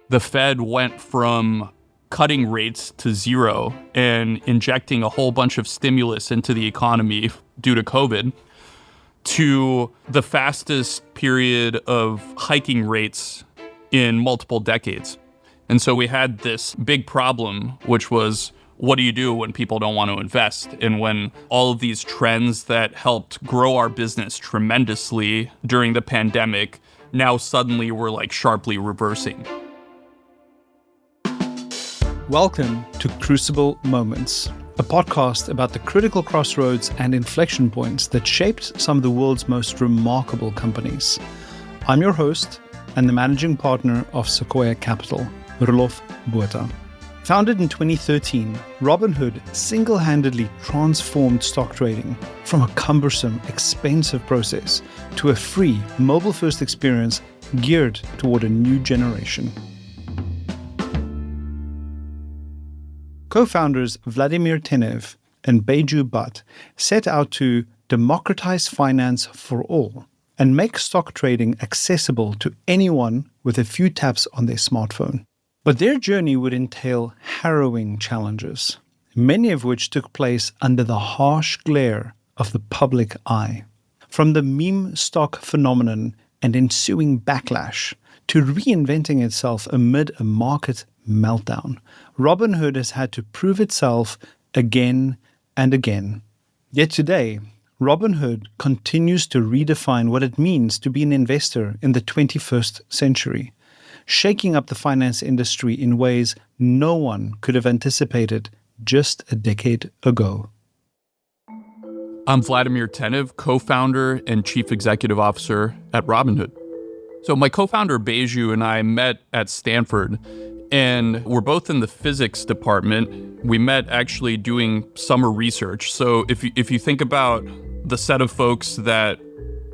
the Fed went from cutting rates to zero and injecting a whole bunch of stimulus into the economy due to COVID to the fastest period of hiking rates in multiple decades. And so we had this big problem, which was, what do you do when people don't want to invest? And when all of these trends that helped grow our business tremendously during the pandemic, now suddenly we're like sharply reversing. Welcome to Crucible Moments, a podcast about the critical crossroads and inflection points that shaped some of the world's most remarkable companies. I'm your host and the managing partner of Sequoia Capital, Roelof. Botha. Founded in 2013, Robinhood single-handedly transformed stock trading from a cumbersome, expensive process to a free, mobile-first experience geared toward a new generation. Co-founders Vlad Tenev and Botha set out to democratize finance for all and make stock trading accessible to anyone with a few taps on their smartphone. But their journey would entail harrowing challenges, many of which took place under the harsh glare of the public eye. From the meme stock phenomenon and ensuing backlash to reinventing itself amid a market meltdown, Robinhood has had to prove itself again and again. Yet today, Robinhood continues to redefine what it means to be an investor in the 21st century, shaking up the finance industry in ways no one could have anticipated just a decade ago. I'm Vlad Tenev, co-founder and chief executive officer at Robinhood. So my co-founder Beju and I met at Stanford, and we're both in the physics department. We met actually doing summer research. So if you think about the set of folks that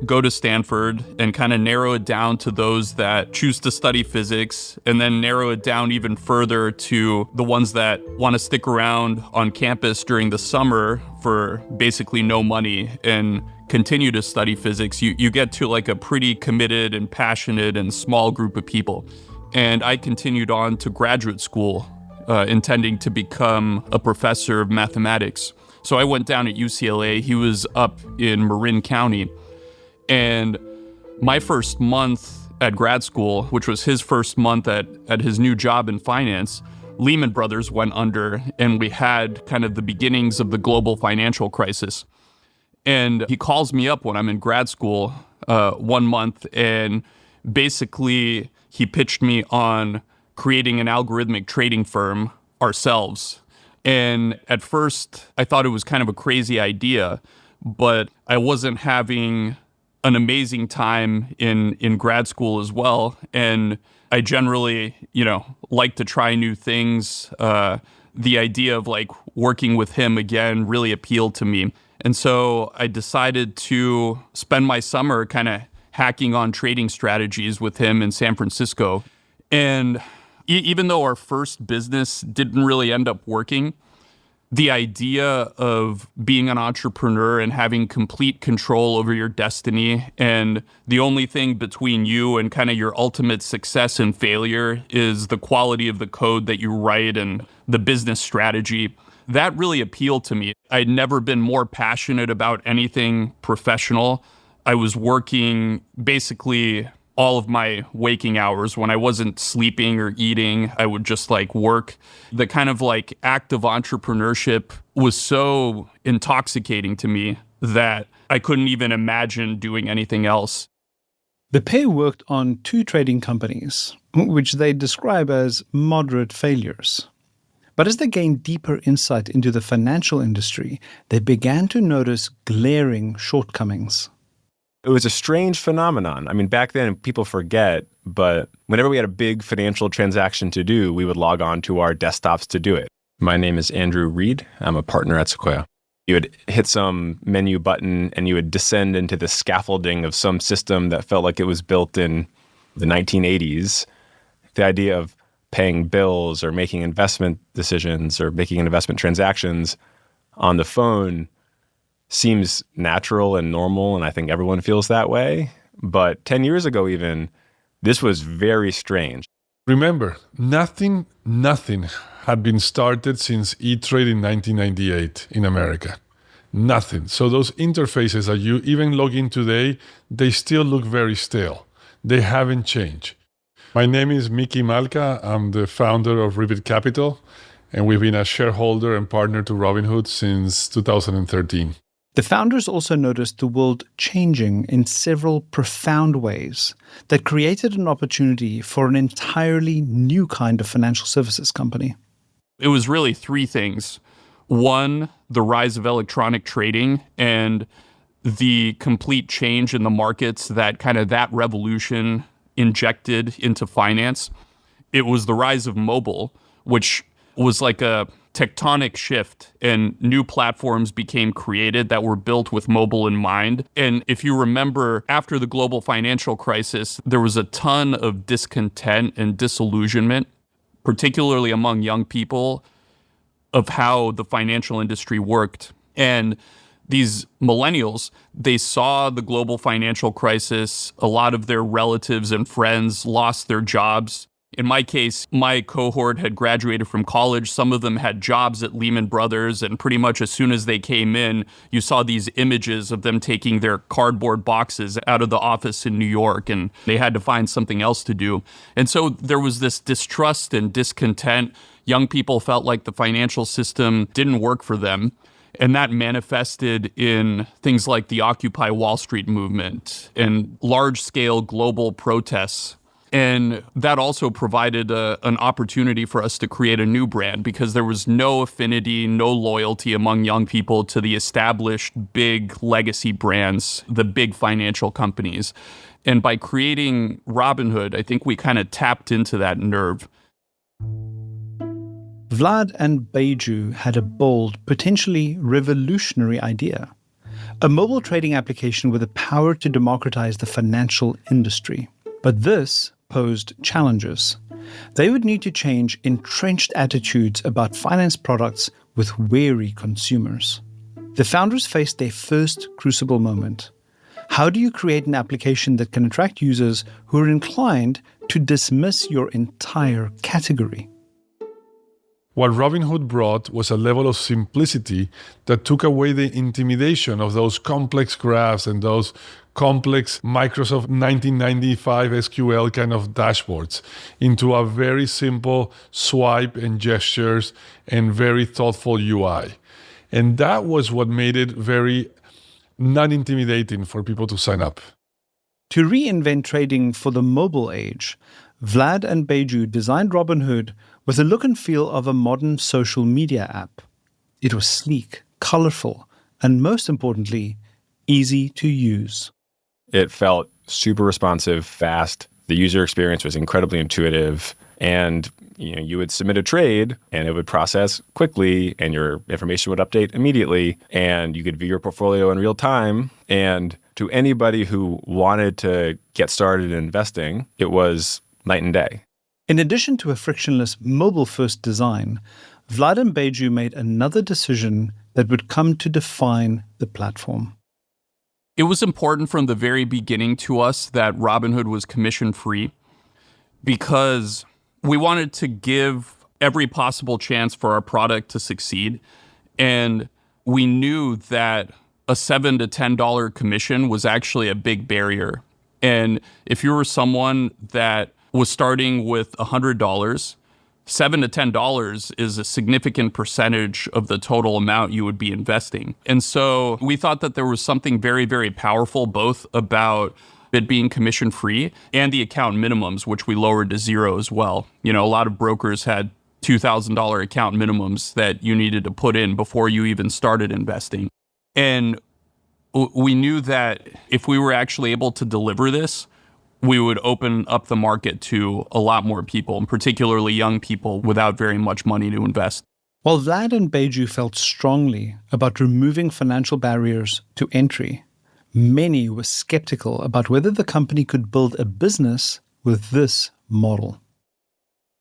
go to Stanford and kind of narrow it down to those that choose to study physics, and then narrow it down even further to the ones that want to stick around on campus during the summer for basically no money and continue to study physics, you get to like a pretty committed and passionate and small group of people. And I continued on to graduate school, intending to become a professor of mathematics. So I went down at UCLA. He was up in Marin County. And my first month at grad school, which was his first month at his new job in finance, Lehman Brothers went under, and we had kind of the beginnings of the global financial crisis. And he calls me up when I'm in grad school 1 month, and basically he pitched me on creating an algorithmic trading firm ourselves. And at first, I thought it was kind of a crazy idea, but I wasn't having an amazing time in grad school as well. And I generally, like to try new things. The idea of like working with him again really appealed to me. And so I decided to spend my summer kind of hacking on trading strategies with him in San Francisco. And even though our first business didn't really end up working, the idea of being an entrepreneur and having complete control over your destiny, and the only thing between you and kind of your ultimate success and failure is the quality of the code that you write and the business strategy, that really appealed to me. I'd never been more passionate about anything professional. I was working basically all of my waking hours. When I wasn't sleeping or eating, I would just like work. The kind of like act of entrepreneurship was so intoxicating to me that I couldn't even imagine doing anything else. The pair worked on 2 trading companies, which they describe as moderate failures. But as they gained deeper insight into the financial industry, they began to notice glaring shortcomings. It was a strange phenomenon. I mean, back then, people forget, but whenever we had a big financial transaction to do, we would log on to our desktops to do it. My name is Andrew Reed. I'm a partner at Sequoia. You would hit some menu button and you would descend into the scaffolding of some system that felt like it was built in the 1980s. The idea of paying bills or making investment decisions or making investment transactions on the phone seems natural and normal, and I think everyone feels that way. But 10 years ago even, this was very strange. Remember, nothing had been started since E-Trade in 1998 in America. Nothing. So those interfaces that you even log in today, they still look very stale. They haven't changed. My name is Micky Malka. I'm the founder of Reinvent Capital, and we've been a shareholder and partner to Robinhood since 2013. The founders also noticed the world changing in several profound ways that created an opportunity for an entirely new kind of financial services company. It was really three things. One, the rise of electronic trading and the complete change in the markets that revolution injected into finance. It was the rise of mobile, which was like a tectonic shift, and new platforms became created that were built with mobile in mind. And if you remember, after the global financial crisis, there was a ton of discontent and disillusionment, particularly among young people, of how the financial industry worked. And these millennials, they saw the global financial crisis. A lot of their relatives and friends lost their jobs. In my case, my cohort had graduated from college. Some of them had jobs at Lehman Brothers, and pretty much as soon as they came in, you saw these images of them taking their cardboard boxes out of the office in New York, and they had to find something else to do. And so there was this distrust and discontent. Young people felt like the financial system didn't work for them. And that manifested in things like the Occupy Wall Street movement and large-scale global protests. And that also provided an opportunity for us to create a new brand, because there was no affinity, no loyalty among young people to the established big legacy brands, the big financial companies. And by creating Robinhood, I think we kind of tapped into that nerve. Vlad and Beju had a bold, potentially revolutionary idea: a mobile trading application with the power to democratize the financial industry. But this posed challenges. They would need to change entrenched attitudes about finance products with wary consumers. The founders faced their first crucible moment. How do you create an application that can attract users who are inclined to dismiss your entire category? What Robinhood brought was a level of simplicity that took away the intimidation of those complex graphs and those complex Microsoft 1995 SQL kind of dashboards into a very simple swipe and gestures and very thoughtful UI. And that was what made it very non-intimidating for people to sign up. To reinvent trading for the mobile age, Vlad and Beju designed Robinhood with the look and feel of a modern social media app. It was sleek, colorful, and most importantly, easy to use. It felt super responsive, fast. The user experience was incredibly intuitive. And you would submit a trade and it would process quickly and your information would update immediately. And you could view your portfolio in real time. And to anybody who wanted to get started in investing, it was night and day. In addition to a frictionless mobile-first design, Vlad and Beju made another decision that would come to define the platform. It was important from the very beginning to us that Robinhood was commission-free, because we wanted to give every possible chance for our product to succeed. And we knew that a $7 to $10 commission was actually a big barrier. And if you were someone that was starting with $100, $7 to $10 is a significant percentage of the total amount you would be investing. And so we thought that there was something very, very powerful, both about it being commission free and the account minimums, which we lowered to zero as well. A lot of brokers had $2,000 account minimums that you needed to put in before you even started investing. And we knew that if we were actually able to deliver this, we would open up the market to a lot more people, and particularly young people without very much money to invest. While Vlad and Beju felt strongly about removing financial barriers to entry, many were skeptical about whether the company could build a business with this model.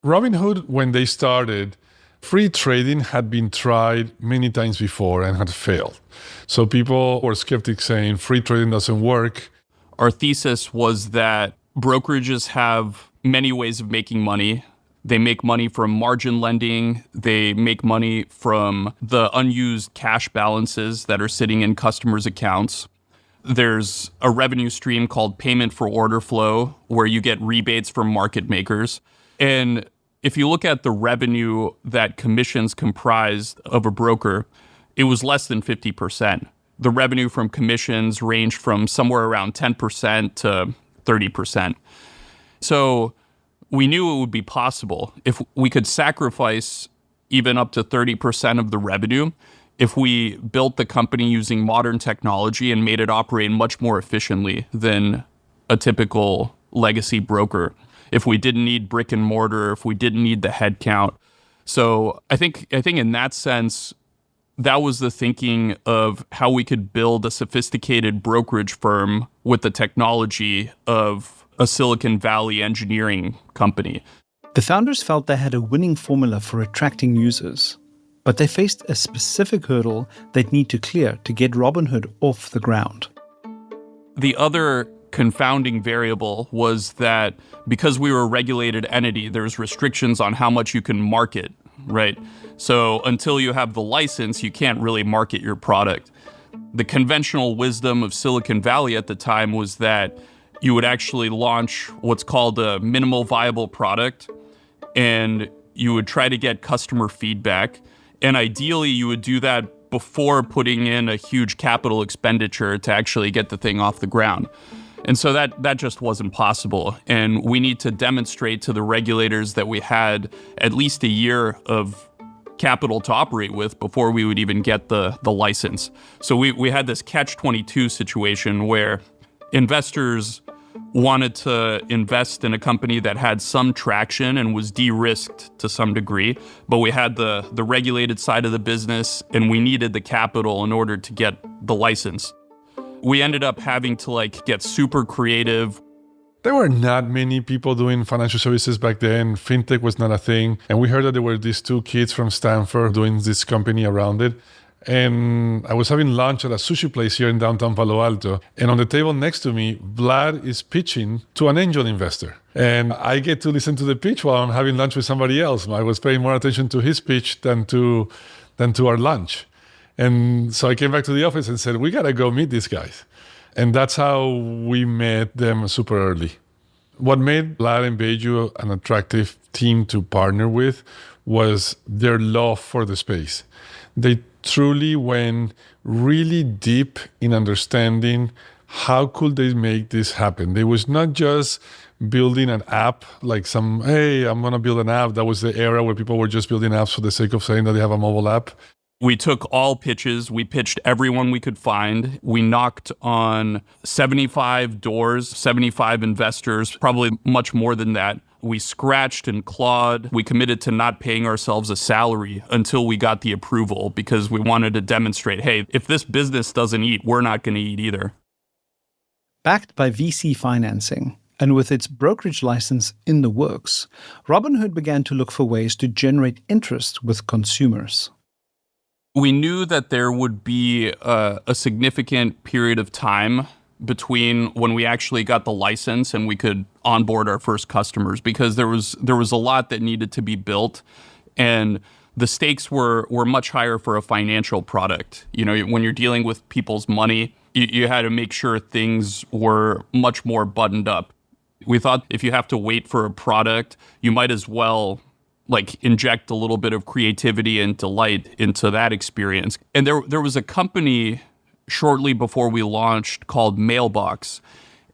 Robinhood, when they started, free trading had been tried many times before and had failed. So people were skeptics saying free trading doesn't work. Our thesis was that brokerages have many ways of making money. They make money from margin lending. They make money from the unused cash balances that are sitting in customers' accounts. There's a revenue stream called payment for order flow, where you get rebates from market makers. And if you look at the revenue that commissions comprised of a broker, it was less than 50%. The revenue from commissions ranged from somewhere around 10% to 30%. So we knew it would be possible if we could sacrifice even up to 30% of the revenue if we built the company using modern technology and made it operate much more efficiently than a typical legacy broker. If we didn't need brick and mortar, if we didn't need the headcount. So I think in that sense, that was the thinking of how we could build a sophisticated brokerage firm with the technology of a Silicon Valley engineering company. The founders felt they had a winning formula for attracting users, but they faced a specific hurdle they'd need to clear to get Robinhood off the ground. The other confounding variable was that because we were a regulated entity, there's restrictions on how much you can market, right? So until you have the license, you can't really market your product. The conventional wisdom of Silicon Valley at the time was that you would actually launch what's called a minimal viable product, and you would try to get customer feedback. And ideally, you would do that before putting in a huge capital expenditure to actually get the thing off the ground. And so that just wasn't possible. And we need to demonstrate to the regulators that we had at least a year of capital to operate with before we would even get the license. So we had this catch-22 situation where investors wanted to invest in a company that had some traction and was de-risked to some degree, but we had the regulated side of the business and we needed the capital in order to get the license. We ended up having to get super creative. There were not many people doing financial services back then. Fintech was not a thing. And we heard that there were these two kids from Stanford doing this company around it. And I was having lunch at a sushi place here in downtown Palo Alto. And on the table next to me, Vlad is pitching to an angel investor. And I get to listen to the pitch while I'm having lunch with somebody else. I was paying more attention to his pitch than to our lunch. And so I came back to the office and said, we got to go meet these guys. And that's how we met them super early. What made Vlad and Beju an attractive team to partner with was their love for the space. They truly went really deep in understanding how could they make this happen. They was not just building an app like hey, I'm going to build an app. That was the era where people were just building apps for the sake of saying that they have a mobile app. We took all pitches. We pitched everyone we could find. We knocked on 75 doors, 75 investors, probably much more than that. We scratched and clawed. We committed to not paying ourselves a salary until we got the approval because we wanted to demonstrate, hey, if this business doesn't eat, we're not going to eat either. Backed by VC financing, and with its brokerage license in the works, Robinhood began to look for ways to generate interest with consumers. We knew that there would be a significant period of time between when we actually got the license and we could onboard our first customers because there was a lot that needed to be built, and the stakes were much higher for a financial product. You know, when you're dealing with people's money, you had to make sure things were much more buttoned up. We thought if you have to wait for a product, you might as well inject a little bit of creativity and delight into that experience. And there was a company shortly before we launched called Mailbox.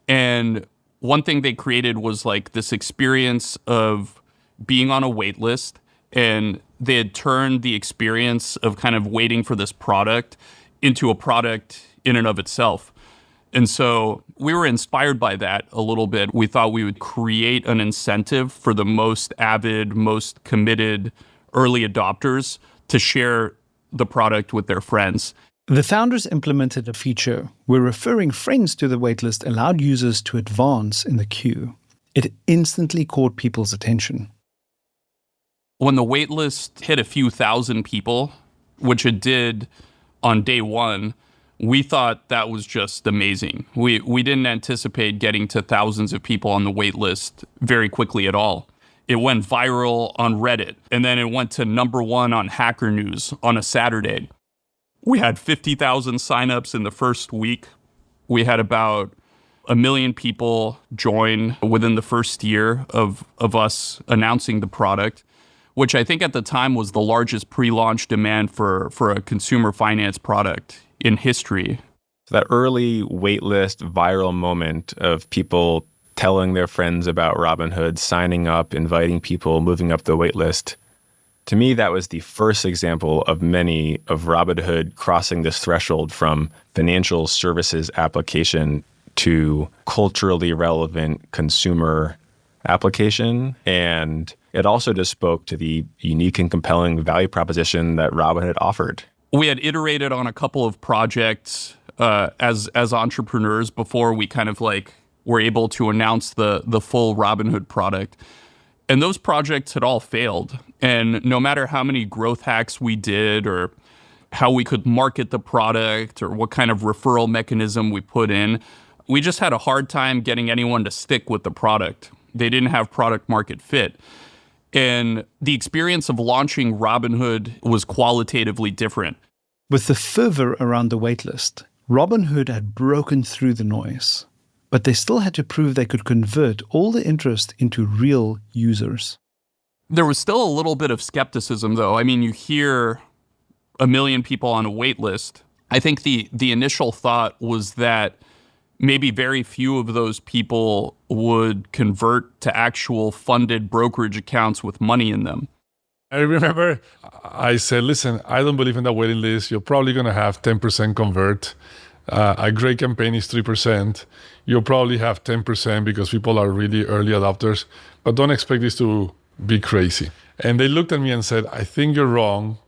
And one thing they created was this experience of being on a wait list. And they had turned the experience of kind of waiting for this product into a product in and of itself. And so we were inspired by that a little bit. We thought we would create an incentive for the most avid, most committed early adopters to share the product with their friends. The founders implemented a feature where referring friends to the waitlist allowed users to advance in the queue. It instantly caught people's attention. When the waitlist hit a few thousand people, which it did on day one, We thought that was just amazing. We didn't anticipate getting to thousands of people on the wait list very quickly at all. It went viral on Reddit, and then it went to #1 on Hacker News on a Saturday. We had 50,000 signups in the first week. We had about 1 million people join within the first year of us announcing the product, which I think at the time was the largest pre-launch demand for a consumer finance product in history. So that early waitlist viral moment of people telling their friends about Robinhood, signing up, inviting people, moving up the waitlist, to me, that was the first example of many of Robinhood crossing this threshold from financial services application to culturally relevant consumer application. And it also just spoke to the unique and compelling value proposition that Robinhood offered. We had iterated on a couple of projects as entrepreneurs before we kind of like were able to announce the full Robinhood product. And those projects had all failed. And no matter how many growth hacks we did or how we could market the product or what kind of referral mechanism we put in, we just had a hard time getting anyone to stick with the product. They didn't have product market fit. And the experience of launching Robinhood was qualitatively different. With the fervor around the waitlist, Robinhood had broken through the noise, but they still had to prove they could convert all the interest into real users. There was still a little bit of skepticism, though. I mean, you hear 1 million people on a wait list. I think the initial thought was that maybe very few of those people would convert to actual funded brokerage accounts with money in them. I remember I said, listen, I don't believe in the waiting list. You're probably going to have 10% convert. A great campaign is 3%. You'll probably have 10% because people are really early adopters. But don't expect this to be crazy. And they looked at me and said, I think you're wrong.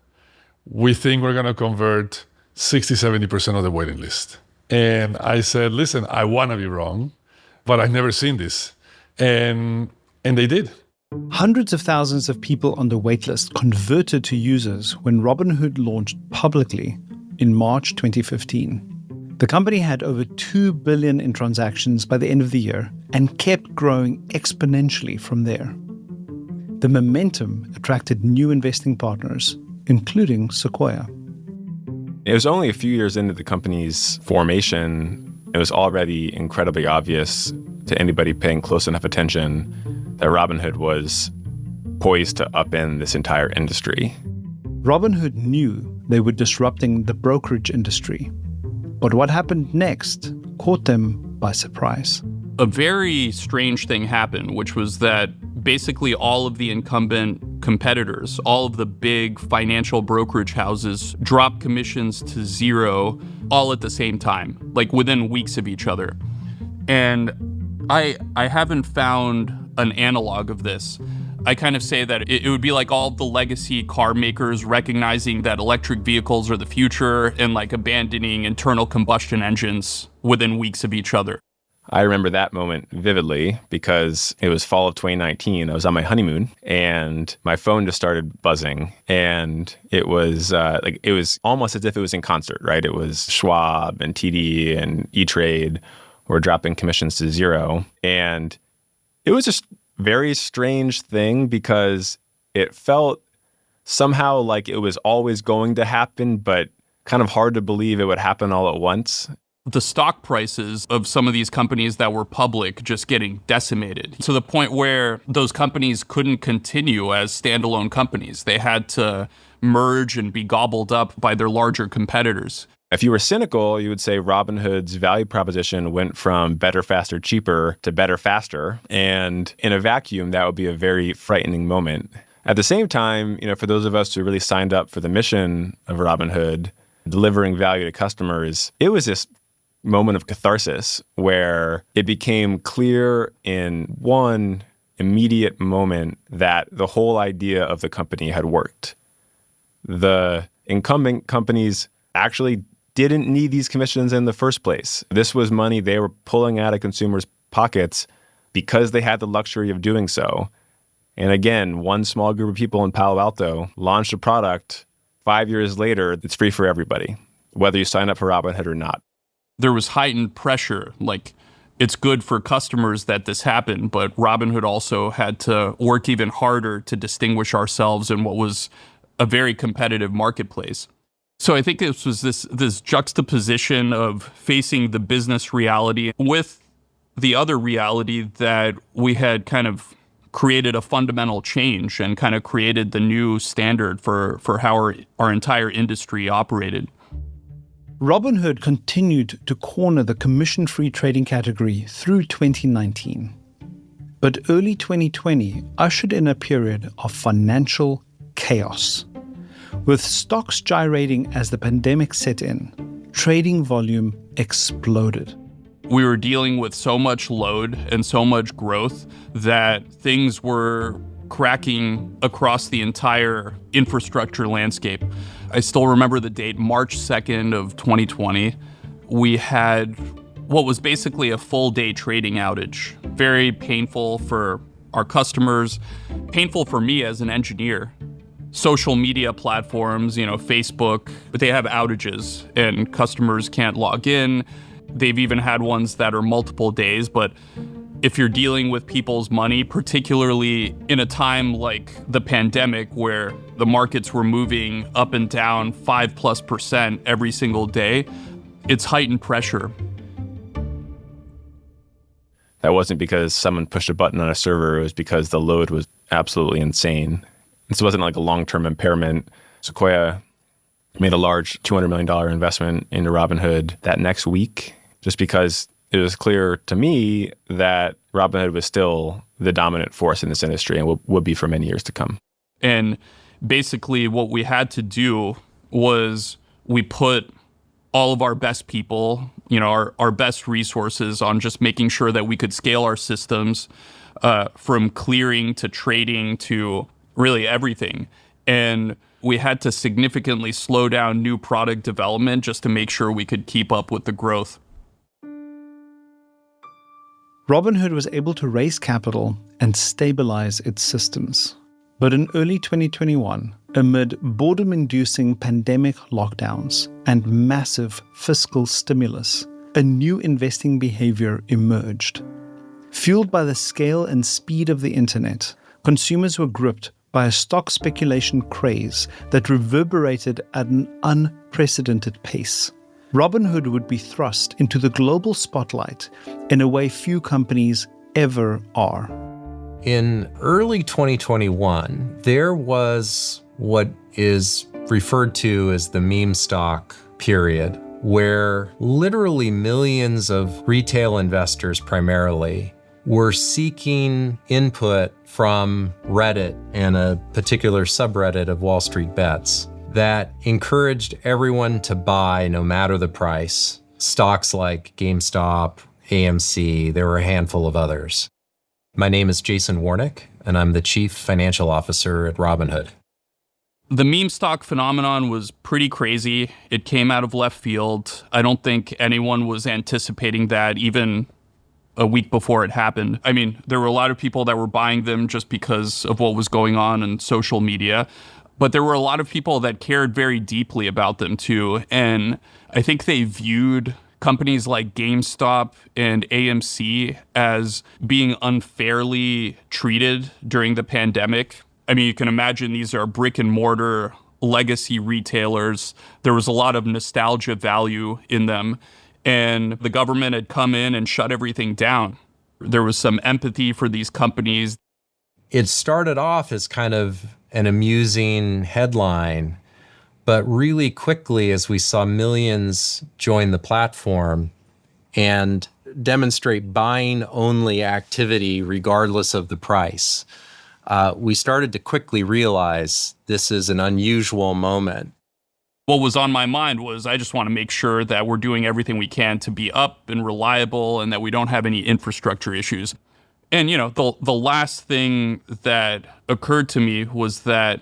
We think we're going to convert 60, 70% of the waiting list. And I said, listen, I want to be wrong, but I've never seen this. And they did. Hundreds of thousands of people on the waitlist converted to users when Robinhood launched publicly in March 2015. The company had over 2 billion in transactions by the end of the year and kept growing exponentially from there. The momentum attracted new investing partners, including Sequoia. It was only a few years into the company's formation, it was already incredibly obvious to anybody paying close enough attention that Robinhood was poised to upend this entire industry. Robinhood knew they were disrupting the brokerage industry. But what happened next caught them by surprise. A very strange thing happened, which was that basically all of the incumbent competitors, all of the big financial brokerage houses, dropped commissions to zero all at the same time, like within weeks of each other. And I haven't found an analog of this. I kind of say that it would be like all of the legacy car makers recognizing that electric vehicles are the future and like abandoning internal combustion engines within weeks of each other. I remember that moment vividly because it was fall of 2019. I was on my honeymoon and my phone just started buzzing. And it was it was almost as if it was in concert, right? It was Schwab and TD and E-Trade were dropping commissions to zero. And it was just a very strange thing because it felt somehow like it was always going to happen, but kind of hard to believe it would happen all at once. The stock prices of some of these companies that were public just getting decimated to the point where those companies couldn't continue as standalone companies. They had to merge and be gobbled up by their larger competitors. If you were cynical, you would say Robinhood's value proposition went from better, faster, cheaper to better, faster. And in a vacuum, that would be a very frightening moment. At the same time, for those of us who really signed up for the mission of Robinhood, delivering value to customers, it was this moment of catharsis where it became clear in one immediate moment that the whole idea of the company had worked. The incumbent companies actually didn't need these commissions in the first place. This was money they were pulling out of consumers' pockets because they had the luxury of doing so. And again, one small group of people in Palo Alto launched a product. 5 years later, it's free for everybody. whether you sign up for Robinhood or not. There was heightened pressure. Like, it's good for customers that this happened, but Robinhood also had to work even harder to distinguish ourselves in what was a very competitive marketplace. So I think this was this juxtaposition of facing the business reality with the other reality that we had kind of created a fundamental change and kind of created the new standard for how our entire industry operated. Robinhood continued to corner the commission-free trading category through 2019. But early 2020 ushered in a period of financial chaos. With stocks gyrating as the pandemic set in, trading volume exploded. We were dealing with so much load and so much growth that things were cracking across the entire infrastructure landscape. I still remember the date, March 2nd of 2020. We had what was basically a full day trading outage. Very painful for our customers, painful for me as an engineer. Social media platforms, Facebook, but they have outages and customers can't log in. They've even had ones that are multiple days, but if you're dealing with people's money, particularly in a time like the pandemic where the markets were moving up and down 5+% every single day, it's heightened pressure. That wasn't because someone pushed a button on a server. It was because the load was absolutely insane. This wasn't like a long-term impairment. Sequoia made a large $200 million investment into Robinhood that next week, just because it was clear to me that Robinhood was still the dominant force in this industry and would be for many years to come. And basically what we had to do was we put all of our best people, our best resources on just making sure that we could scale our systems from clearing to trading to really everything. And we had to significantly slow down new product development just to make sure we could keep up with the growth. Robinhood was able to raise capital and stabilize its systems. But in early 2021, amid boredom-inducing pandemic lockdowns and massive fiscal stimulus, a new investing behavior emerged. Fueled by the scale and speed of the internet, consumers were gripped by a stock speculation craze that reverberated at an unprecedented pace. Robinhood would be thrust into the global spotlight in a way few companies ever are. In early 2021, there was what is referred to as the meme stock period, where literally millions of retail investors primarily were seeking input from Reddit and a particular subreddit of Wall Street Bets that encouraged everyone to buy, no matter the price, stocks like GameStop, AMC. There were a handful of others. My name is Jason Warnick, and I'm the Chief Financial Officer at Robinhood. The meme stock phenomenon was pretty crazy. It came out of left field. I don't think anyone was anticipating that even a week before it happened. I mean, there were a lot of people that were buying them just because of what was going on social media. But there were a lot of people that cared very deeply about them too. And I think they viewed companies like GameStop and AMC as being unfairly treated during the pandemic. I mean, you can imagine these are brick and mortar legacy retailers. There was a lot of nostalgia value in them. And the government had come in and shut everything down. There was some empathy for these companies. It started off as kind of an amusing headline, but really quickly, as we saw millions join the platform and demonstrate buying-only activity regardless of the price, we started to quickly realize this is an unusual moment. What was on my mind was I just want to make sure that we're doing everything we can to be up and reliable and that we don't have any infrastructure issues. And, the last thing that occurred to me was that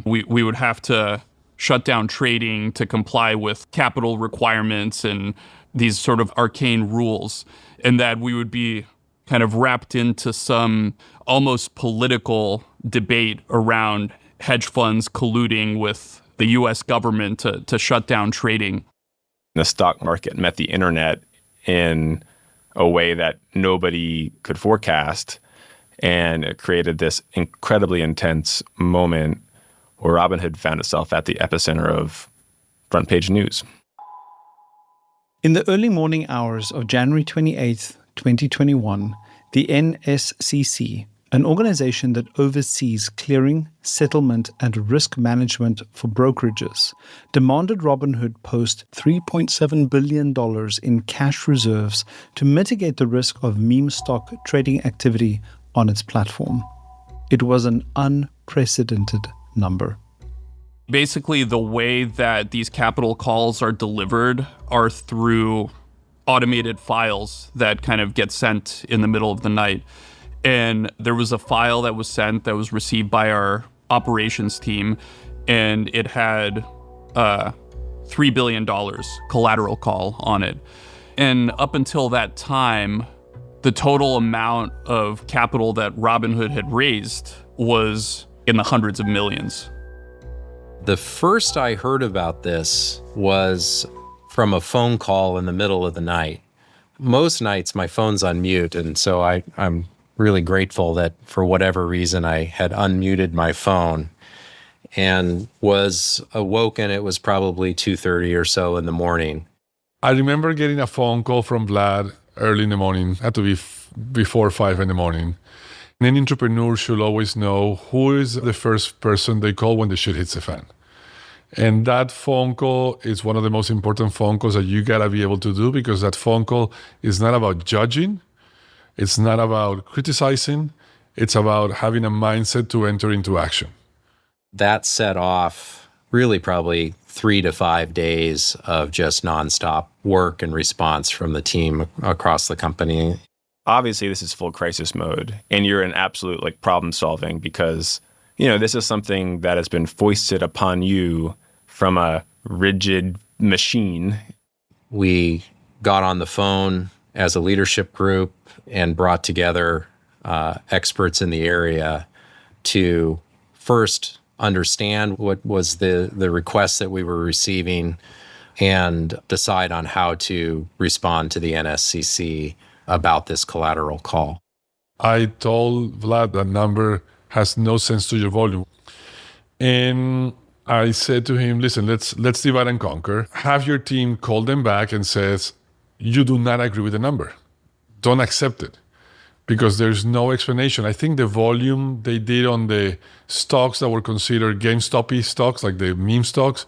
we would have to shut down trading to comply with capital requirements and these sort of arcane rules, and that we would be kind of wrapped into some almost political debate around hedge funds colluding with the US government to shut down trading. The stock market met the internet in a way that nobody could forecast. And it created this incredibly intense moment where Robinhood found itself at the epicenter of front page news. In the early morning hours of January 28th, 2021, the NSCC, an organization that oversees clearing, settlement, and risk management for brokerages, demanded Robinhood post $3.7 billion in cash reserves to mitigate the risk of meme stock trading activity on its platform. It was an unprecedented number. Basically, the way that these capital calls are delivered are through automated files that kind of get sent in the middle of the night. And there was a file that was sent that was received by our operations team, and it had $3 billion collateral call on it. And up until that time, the total amount of capital that Robinhood had raised was in the hundreds of millions. The first I heard about this was from a phone call in the middle of the night. Most nights my phone's on mute, and so I'm really grateful that for whatever reason I had unmuted my phone and was awoken. It was probably 2:30 or so in the morning. I remember getting a phone call from Vlad early in the morning. Had to be before 5 in the morning. And an entrepreneur should always know who is the first person they call when the shit hits the fan. And that phone call is one of the most important phone calls that you gotta be able to do, because that phone call is not about judging. It's not about criticizing. It's about having a mindset to enter into action. That set off really probably 3 to 5 days of just nonstop work and response from the team across the company. Obviously, this is full crisis mode, and you're in absolute problem solving because, this is something that has been foisted upon you from a rigid machine. We got on the phone as a leadership group and brought together experts in the area to first understand what was the request that we were receiving and decide on how to respond to the NSCC about this collateral call. I told Vlad that number has no sense to your volume. And I said to him, listen, let's divide and conquer. Have your team call them back and says, you do not agree with the number. Don't accept it. Because there's no explanation. I think the volume they did on the stocks that were considered GameStop-y stocks, like the meme stocks,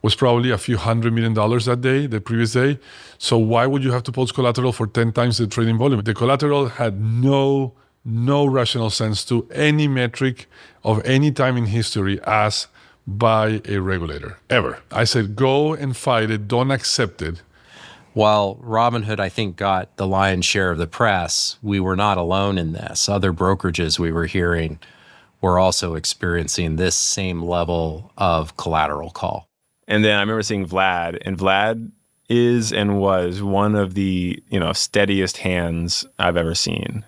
was probably a few $100 million that day, the previous day. So why would you have to post collateral for 10 times the trading volume? The collateral had no rational sense to any metric of any time in history asked by a regulator, ever. I said, go and fight it, don't accept it. While Robinhood, I think, got the lion's share of the press, we were not alone in this. Other brokerages we were hearing were also experiencing this same level of collateral call. And then I remember seeing Vlad, and Vlad is and was one of the steadiest hands I've ever seen.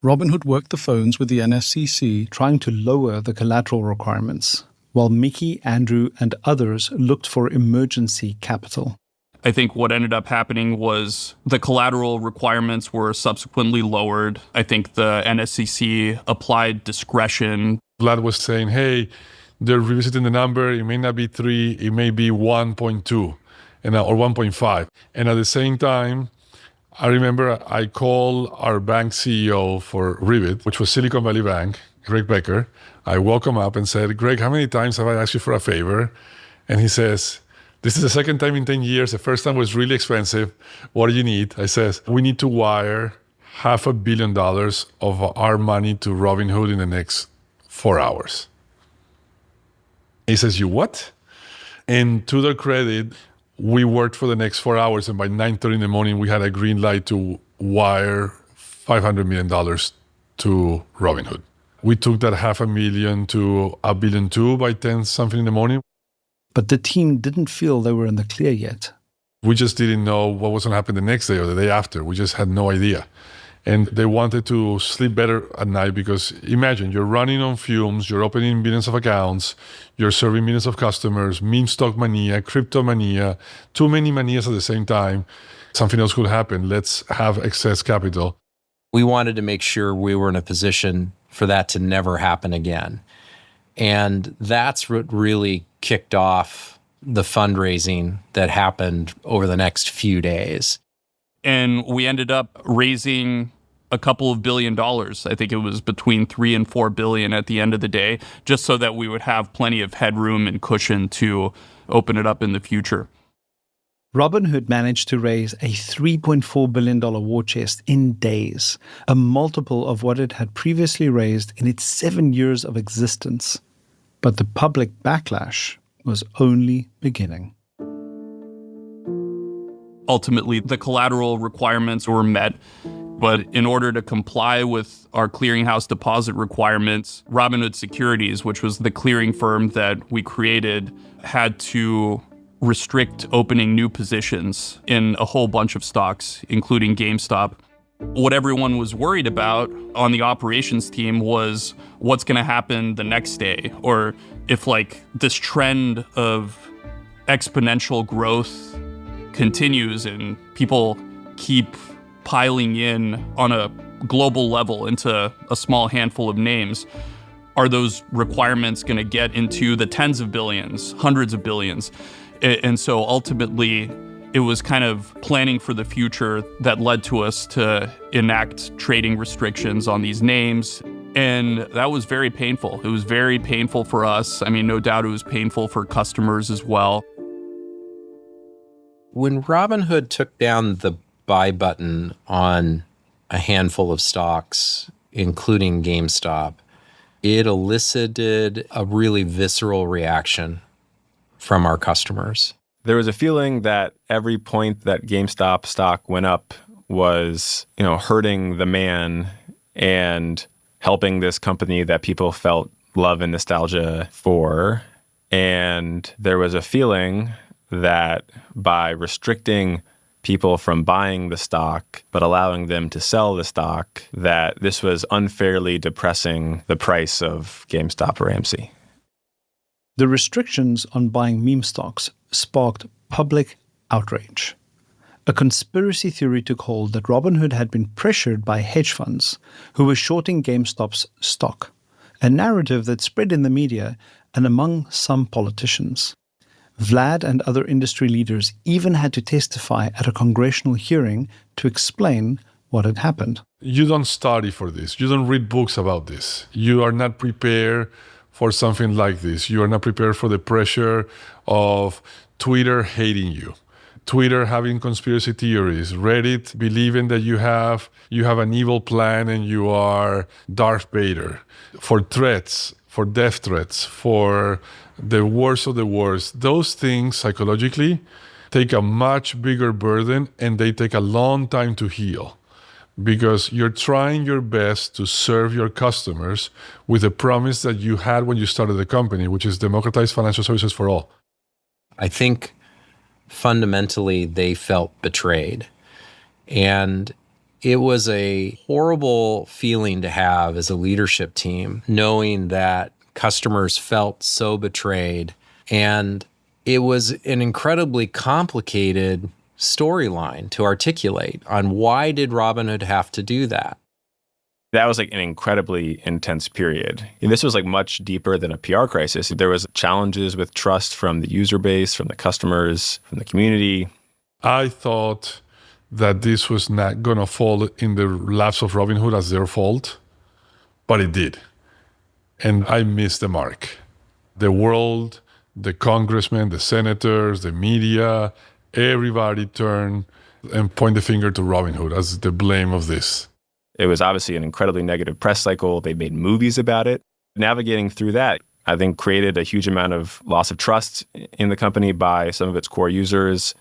Robinhood worked the phones with the NSCC, trying to lower the collateral requirements, while Micky, Andrew, and others looked for emergency capital. I think what ended up happening was the collateral requirements were subsequently lowered. I think the NSCC applied discretion. Vlad was saying, hey, they're revisiting the number. It may not be 3, it may be 1.2 or 1.5. And at the same time, I remember I called our bank CEO for Rivet, which was Silicon Valley Bank, Greg Becker. I woke him up and said, Greg, how many times have I asked you for a favor? And he says, this is the second time in 10 years. The first time was really expensive. What do you need? I says, we need to wire $500 million of our money to Robinhood in the next 4 hours. He says, you what? And to their credit, we worked for the next 4 hours, and by 9:30 in the morning, we had a green light to wire $500 million to Robinhood. We took that $500,000 to $1.2 billion by 10 something in the morning. But the team didn't feel they were in the clear yet. We just didn't know what was going to happen the next day or the day after. We just had no idea. And they wanted to sleep better at night because imagine you're running on fumes, you're opening millions of accounts, you're serving millions of customers, meme stock mania, crypto mania, too many manias at the same time. Something else could happen. Let's have excess capital. We wanted to make sure we were in a position for that to never happen again. And that's what really kicked off the fundraising that happened over the next few days. And we ended up raising a couple of $1 billion. I think it was between 3 and 4 billion at the end of the day, just so that we would have plenty of headroom and cushion to open it up in the future. Robinhood managed to raise a $3.4 billion war chest in days, a multiple of what it had previously raised in its 7 years of existence. But the public backlash was only beginning. Ultimately, the collateral requirements were met, but in order to comply with our clearinghouse deposit requirements, Robinhood Securities, which was the clearing firm that we created, had to restrict opening new positions in a whole bunch of stocks, including GameStop. What everyone was worried about on the operations team was what's going to happen the next day, or if this trend of exponential growth continues and people keep piling in on a global level into a small handful of names, are those requirements going to get into the tens of billions, hundreds of billions? And so ultimately, it was kind of planning for the future that led to us to enact trading restrictions on these names. And that was very painful. It was very painful for us. I mean, no doubt it was painful for customers as well. When Robinhood took down the buy button on a handful of stocks, including GameStop, it elicited a really visceral reaction from our customers. There was a feeling that every point that GameStop stock went up was, hurting the man and helping this company that people felt love and nostalgia for. And there was a feeling that by restricting people from buying the stock, but allowing them to sell the stock, that this was unfairly depressing the price of GameStop or AMC. The restrictions on buying meme stocks sparked public outrage. A conspiracy theory took hold that Robinhood had been pressured by hedge funds who were shorting GameStop's stock, a narrative that spread in the media and among some politicians. Vlad and other industry leaders even had to testify at a congressional hearing to explain what had happened. You don't study for this. You don't read books about this. You are not prepared for something like this. You are not prepared for the pressure of Twitter hating you, Twitter having conspiracy theories, Reddit believing that you have an evil plan and you are Darth Vader, for threats, for death threats, for the worst of the worst. Those things psychologically take a much bigger burden and they take a long time to heal, because you're trying your best to serve your customers with a promise that you had when you started the company, which is democratize financial services for all. I think fundamentally they felt betrayed. And it was a horrible feeling to have as a leadership team, knowing that customers felt so betrayed. And it was an incredibly complicated storyline to articulate on why did Robinhood have to do that. That was an incredibly intense period. And this was much deeper than a PR crisis. There was challenges with trust from the user base, from the customers, from the community. I thought that this was not going to fall in the laps of Robinhood as their fault, but it did. And I missed the mark. The world, the congressmen, the senators, the media, everybody turned and point the finger to Robinhood as the blame of this. It was obviously an incredibly negative press cycle. They made movies about it. Navigating through that, I think, created a huge amount of loss of trust in the company by some of its core users.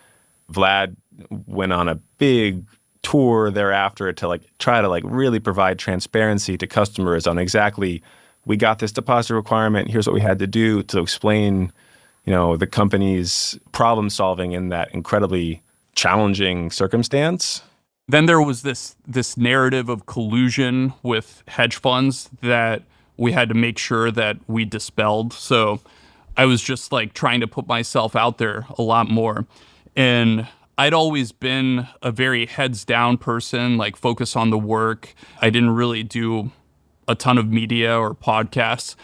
Vlad went on a big tour thereafter to try to really provide transparency to customers on exactly, we got this deposit requirement, here's what we had to do, to explain the company's problem solving in that incredibly challenging circumstance. Then there was this narrative of collusion with hedge funds that we had to make sure that we dispelled. So I was just like trying to put myself out there a lot more. And I'd always been a very heads down person, like focus on the work. I didn't really do a ton of media or podcasts.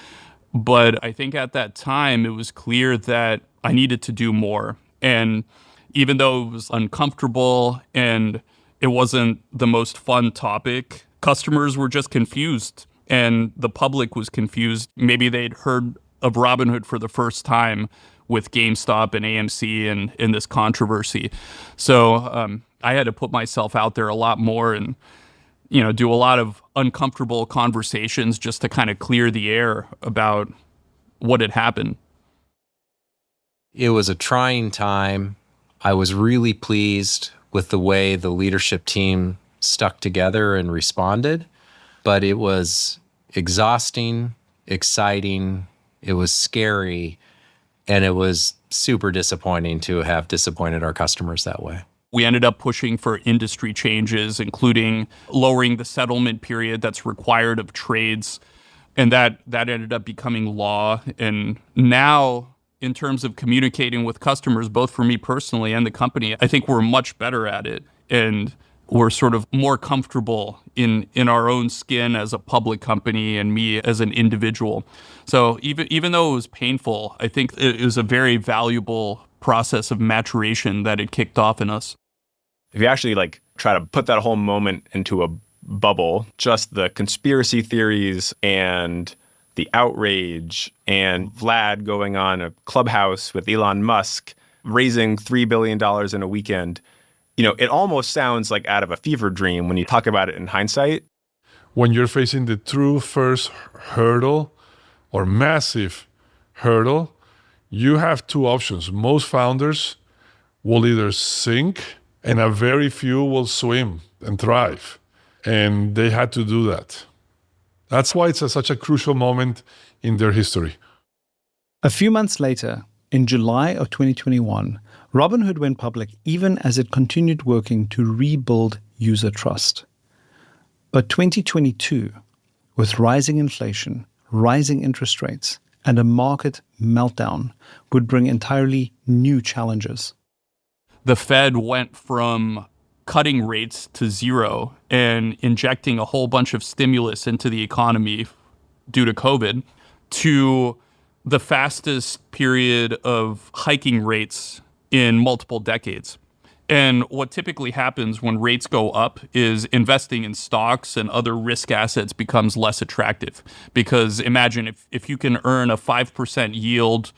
But I think at that time, it was clear that I needed to do more. And even though it was uncomfortable and it wasn't the most fun topic, customers were just confused and the public was confused. Maybe they'd heard of Robinhood for the first time with GameStop and AMC and in this controversy. So I had to put myself out there a lot more and do a lot of uncomfortable conversations just to kind of clear the air about what had happened. It was a trying time. I was really pleased with the way the leadership team stuck together and responded, but it was exhausting, exciting, it was scary, and it was super disappointing to have disappointed our customers that way. We ended up pushing for industry changes, including lowering the settlement period that's required of trades. And that ended up becoming law. And now, in terms of communicating with customers, both for me personally and the company, I think we're much better at it. And we're sort of more comfortable in our own skin as a public company and me as an individual. So even though it was painful, I think it was a very valuable process of maturation that it kicked off in us. If you actually try to put that whole moment into a bubble, just the conspiracy theories and the outrage and Vlad going on a Clubhouse with Elon Musk, raising $3 billion in a weekend, it almost sounds like out of a fever dream when you talk about it in hindsight. When you're facing the true first hurdle or massive hurdle, you have two options. Most founders will either sink and a very few will swim and thrive. And they had to do that. That's why it's such a crucial moment in their history. A few months later, in July of 2021, Robinhood went public even as it continued working to rebuild user trust. But 2022, with rising inflation, rising interest rates, and a market meltdown, would bring entirely new challenges. The Fed went from cutting rates to zero and injecting a whole bunch of stimulus into the economy due to COVID to the fastest period of hiking rates in multiple decades. And what typically happens when rates go up is investing in stocks and other risk assets becomes less attractive. Because imagine if you can earn a 5% yield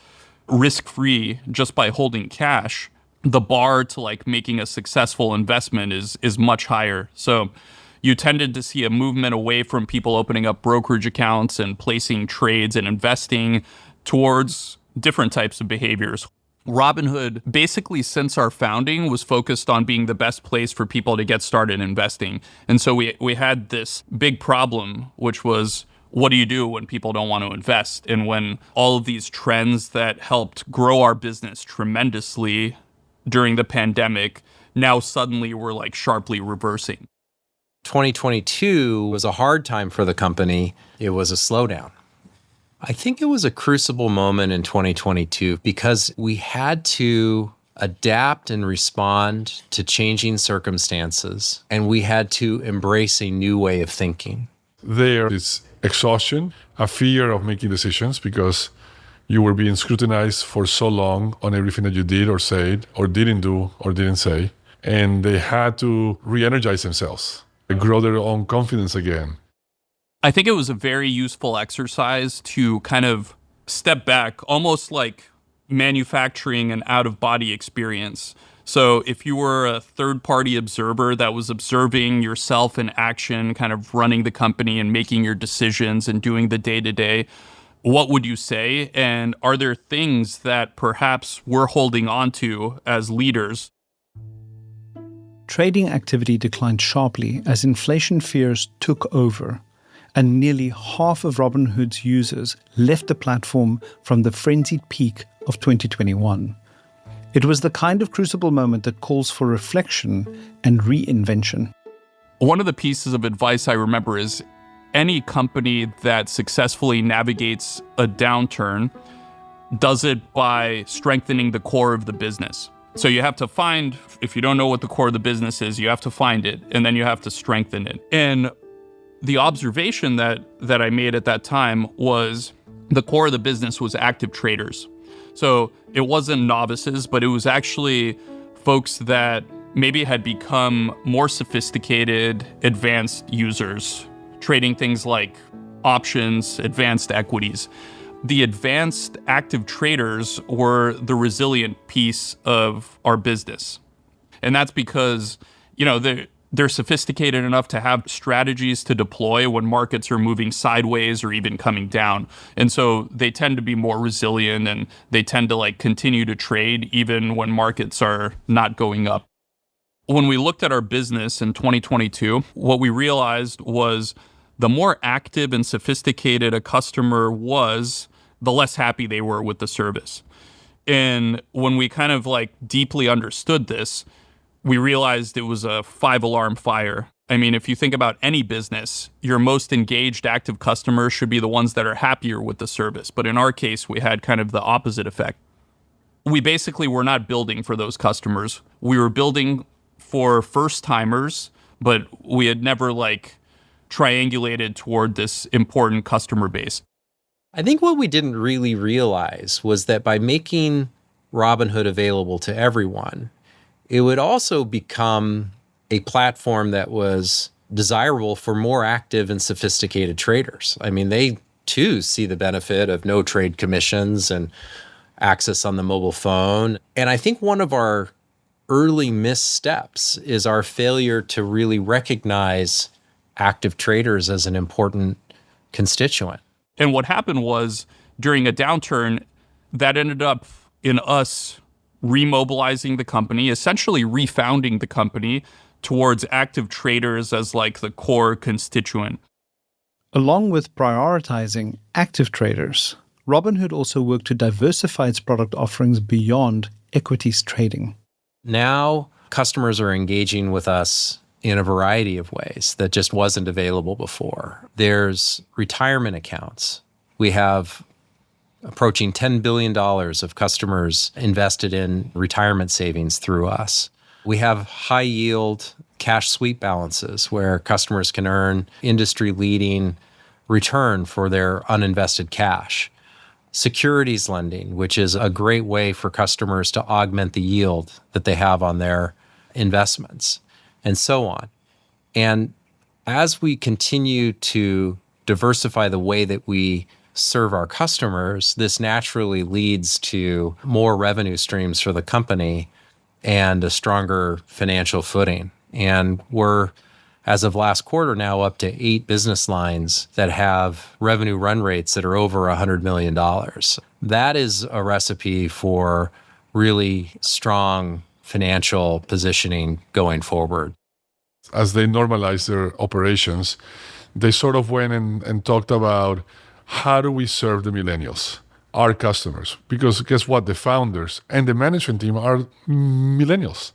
risk-free just by holding cash, the bar to making a successful investment is much higher. So you tended to see a movement away from people opening up brokerage accounts and placing trades and investing towards different types of behaviors. Robinhood, basically since our founding, was focused on being the best place for people to get started investing. And so we had this big problem, which was, what do you do when people don't want to invest? And when all of these trends that helped grow our business tremendously during the pandemic, now suddenly we're sharply reversing. 2022 was a hard time for the company. It was a slowdown. I think it was a crucible moment in 2022 because we had to adapt and respond to changing circumstances, and we had to embrace a new way of thinking. There is exhaustion, a fear of making decisions because you were being scrutinized for so long on everything that you did or said or didn't do or didn't say. And they had to re-energize themselves, grow their own confidence again. I think it was a very useful exercise to kind of step back, almost like manufacturing an out-of-body experience. So if you were a third-party observer that was observing yourself in action, kind of running the company and making your decisions and doing the day-to-day, what would you say? And are there things that perhaps we're holding on to as leaders? Trading activity declined sharply as inflation fears took over, and nearly half of Robinhood's users left the platform from the frenzied peak of 2021. It was the kind of crucible moment that calls for reflection and reinvention. One of the pieces of advice I remember is any company that successfully navigates a downturn does it by strengthening the core of the business. So you have to find, if you don't know what the core of the business is, you have to find it, and then you have to strengthen it. And the observation that I made at that time was the core of the business was active traders. So it wasn't novices, but it was actually folks that maybe had become more sophisticated, advanced users, trading things like options, advanced equities. The advanced active traders were the resilient piece of our business. And that's because, they're sophisticated enough to have strategies to deploy when markets are moving sideways or even coming down. And so they tend to be more resilient, and they tend to continue to trade even when markets are not going up. When we looked at our business in 2022, what we realized was the more active and sophisticated a customer was, the less happy they were with the service. And when we kind of deeply understood this, we realized it was a 5-alarm fire. I mean, if you think about any business, your most engaged active customers should be the ones that are happier with the service. But in our case, we had kind of the opposite effect. We basically were not building for those customers. We were building for first-timers, but we had never triangulated toward this important customer base. I think what we didn't really realize was that by making Robinhood available to everyone, it would also become a platform that was desirable for more active and sophisticated traders. I mean, they too see the benefit of no trade commissions and access on the mobile phone. And I think one of our early missteps is our failure to really recognize active traders as an important constituent. And what happened was, during a downturn, that ended up in us remobilizing the company, essentially refounding the company towards active traders as the core constituent. Along with prioritizing active traders, Robinhood also worked to diversify its product offerings beyond equities trading. Now, customers are engaging with us in a variety of ways that just wasn't available before. There's retirement accounts. We have approaching $10 billion of customers invested in retirement savings through us. We have high yield cash sweep balances where customers can earn industry-leading return for their uninvested cash. Securities lending, which is a great way for customers to augment the yield that they have on their investments, and so on. And as we continue to diversify the way that we serve our customers, this naturally leads to more revenue streams for the company and a stronger financial footing. And we're, as of last quarter, now up to 8 business lines that have revenue run rates that are over $100 million. That is a recipe for really strong financial positioning going forward. As they normalized their operations, they sort of went and talked about, how do we serve the millennials, our customers? Because guess what? The founders and the management team are millennials.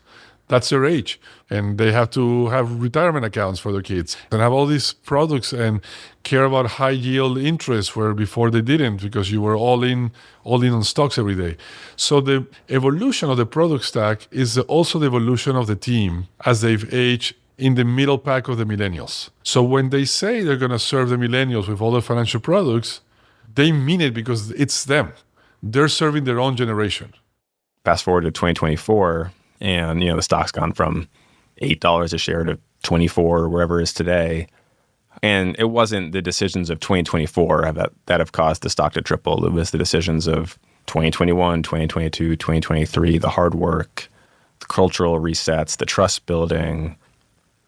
That's their age. And they have to have retirement accounts for their kids and have all these products and care about high yield interest where before they didn't, because you were all in on stocks every day. So the evolution of the product stack is also the evolution of the team as they've aged in the middle pack of the millennials. So when they say they're going to serve the millennials with all the financial products, they mean it because it's them. They're serving their own generation. Fast forward to 2024, and the stock's gone from $8 a share to 24 or wherever it is today. And it wasn't the decisions of 2024 that have caused the stock to triple. It was the decisions of 2021, 2022, 2023, the hard work, the cultural resets, the trust building,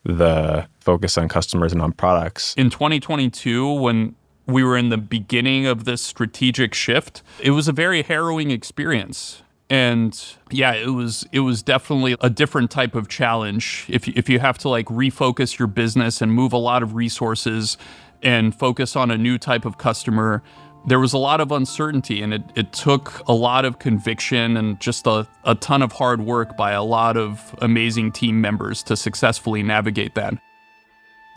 the focus on customers and on products. In 2022, when we were in the beginning of this strategic shift, it was a very harrowing experience. And yeah, it was definitely a different type of challenge. If you have to refocus your business and move a lot of resources and focus on a new type of customer, there was a lot of uncertainty, and it took a lot of conviction and just a ton of hard work by a lot of amazing team members to successfully navigate that.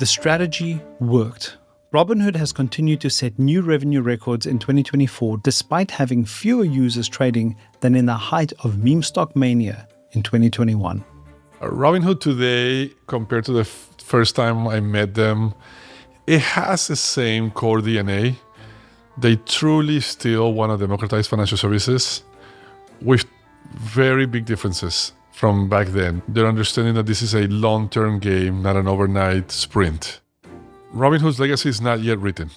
The strategy worked. Robinhood has continued to set new revenue records in 2024 despite having fewer users trading than in the height of meme stock mania in 2021. Robinhood today, compared to the first time I met them, it has the same core DNA. They truly still want to democratize financial services with very big differences from back then. They're understanding that this is a long-term game, not an overnight sprint. Robinhood's legacy is not yet written.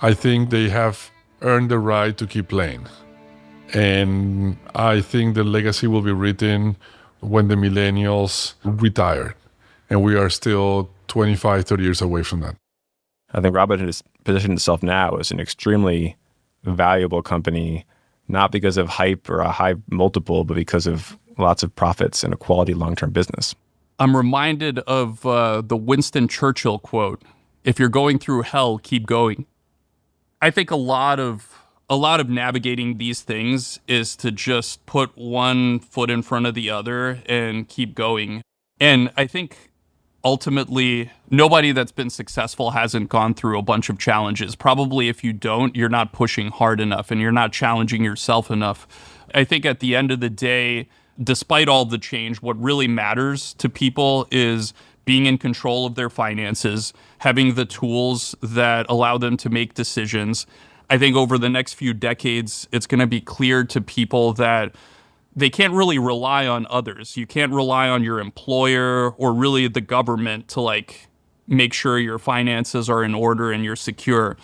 I think they have earned the right to keep playing. And I think the legacy will be written when the millennials retire. And we are still 25, 30 years away from that. I think Robinhood has positioned itself now as an extremely valuable company, not because of hype or a high multiple, but because of lots of profits and a quality long-term business. I'm reminded of the Winston Churchill quote, "If you're going through hell, keep going." I think a lot of navigating these things is to just put one foot in front of the other and keep going. And I think ultimately, nobody that's been successful hasn't gone through a bunch of challenges. Probably if you don't, you're not pushing hard enough and you're not challenging yourself enough. I think at the end of the day, despite all the change, what really matters to people is being in control of their finances, having the tools that allow them to make decisions. I think over the next few decades, it's going to be clear to people that they can't really rely on others. You can't rely on your employer or really the government to make sure your finances are in order and you're secure.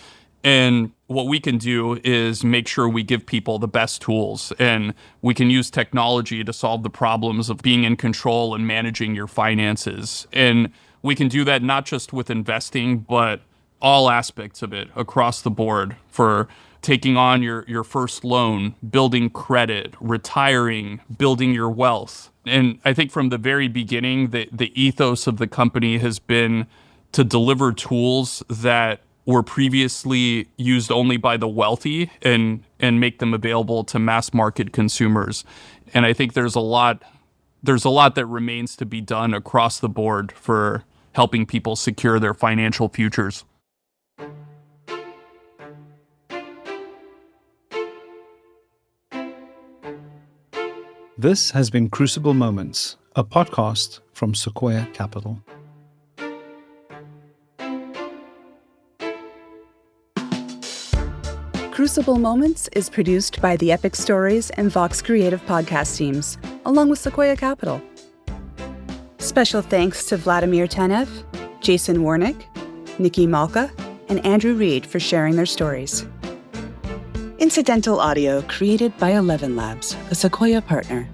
And what we can do is make sure we give people the best tools, and we can use technology to solve the problems of being in control and managing your finances. And we can do that not just with investing, but all aspects of it across the board, for taking on your first loan, building credit, retiring, building your wealth. And I think from the very beginning, the ethos of the company has been to deliver tools that were previously used only by the wealthy and make them available to mass market consumers. And I think there's a lot that remains to be done across the board for helping people secure their financial futures. This has been Crucible Moments, a podcast from Sequoia Capital. Crucible Moments is produced by the Epic Stories and Vox Creative podcast teams, along with Sequoia Capital. Special thanks to Vladimir Tenev, Jason Warnick, Micky, Malka, and Andrew Reed for sharing their stories. Incidental audio created by 11 Labs, a Sequoia partner.